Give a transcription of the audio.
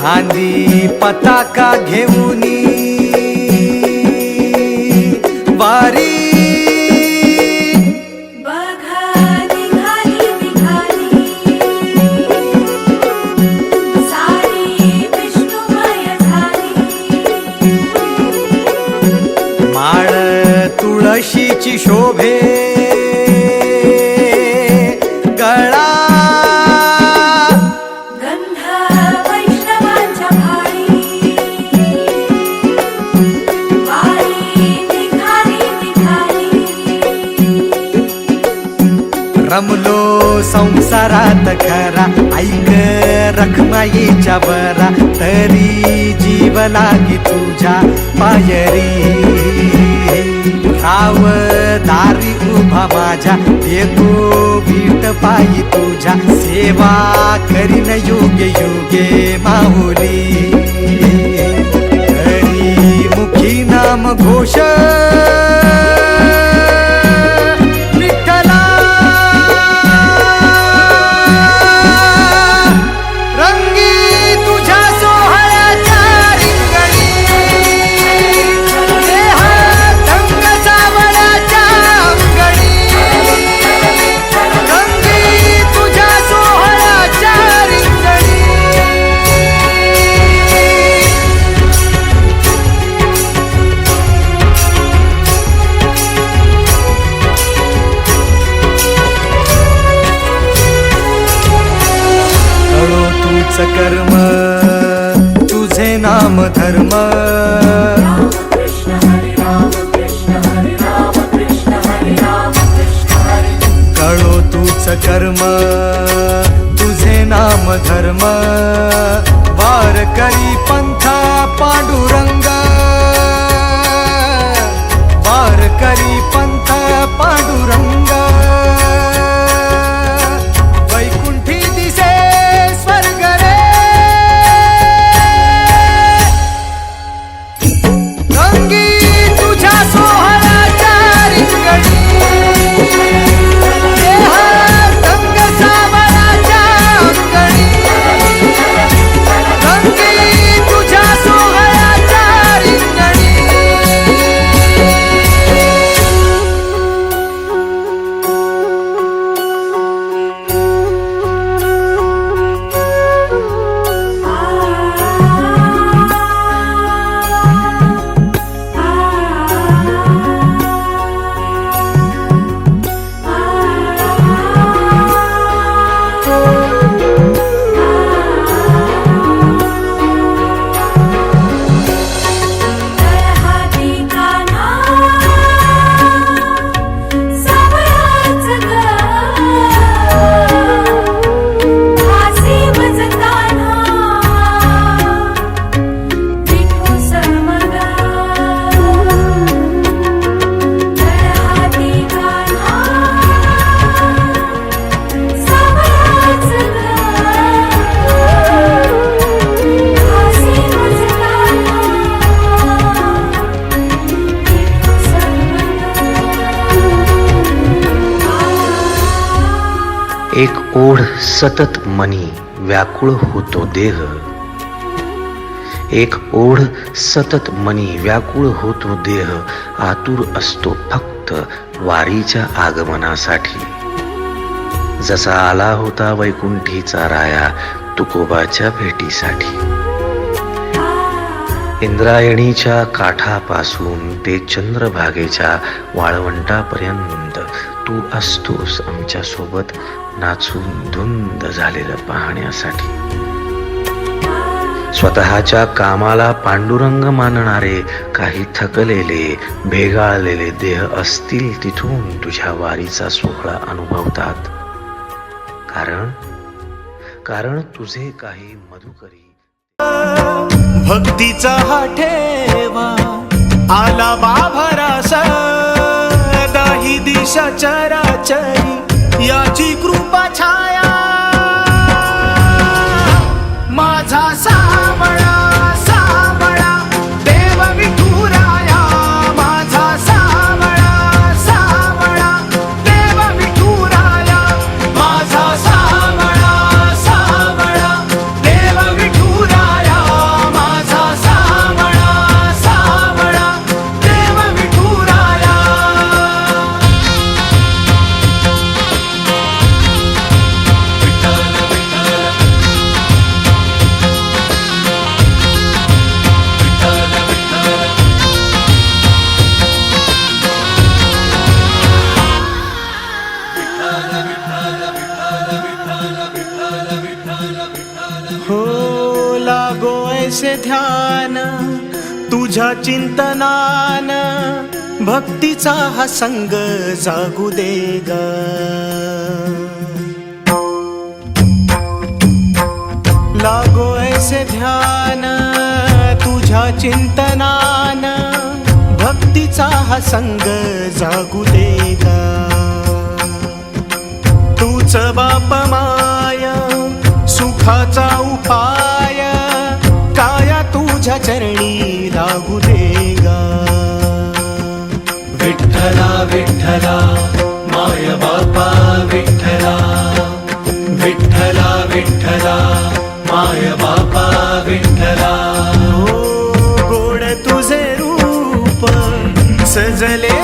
खांदी पताका घेऊनी वारी माळ तुळशीची शोभे गळा गंध वैष्णवांच्या भाळी वारी निघाली निघाली रमलो संसारात खरा ऐक रखमाईच्या बरा तरी जीव लागी तुझ्या पायरी राव दारी उभा माझ्या येतो बीट पायी तुझ्या सेवा करीन योगे योगे माऊली हरी मुखी नाम घोष कर्म तुझे नाम धर्म राम कृष्ण हरे राम कृष्ण हरे राम कृष्ण हरे राम कृष्ण हरे कळो तूच कर्म तुझे नाम धर्म वार करी पंथ पांडुरंग वार करी पंथ पांडुरंग एक ओढ सतत मनी व्याकुळ होतो देह एक ओढ सतत मनी व्याकुळ होतो देह आतुर असतो फक्त वारीच्या आगमनासाठी जसा आला होता वैकुंठीचा राया तुकोबाच्या भेटीसाठी इंद्रायणीच्या काठापासून ते चंद्रभागेच्या वाळवंटापर्यंत तू असतोस आमच्या सोबत नाचून धुंद झालेलं पाहण्यासाठी स्वतःच्या कामाला पांडुरंग मानणारे काही थकलेले भेगाळलेले देह असतील तिथून तुझ्या वारीचा सोहळा अनुभवतात कारण तुझे काही मधुकरी भक्तीचा हा ठेवा आला बाभरास दाही दिशा चराचरी याची कृपा छाया माझा सावळा सावळा देव विठुराया माझा सावळा सावळा देव विठुराया माझा सावळा सावळा देव विठुराया ऐसे ध्यान तुझ्या चिंतनान भक्तीचा हा संग जागू दे ग. लागो ऐसे ध्यान तुझ्या चिंतनान भक्तीचा हा संग जागू दे ग. तूच बाप माय सुखाचा उपाय काया तुझ्या चरणी लागू दे ग. विठ्ठला विठ्ठला माय बापा विठ्ठला, विठ्ठला विठ्ठला माय बापा विठ्ठला. गोड तुझे रूप सजले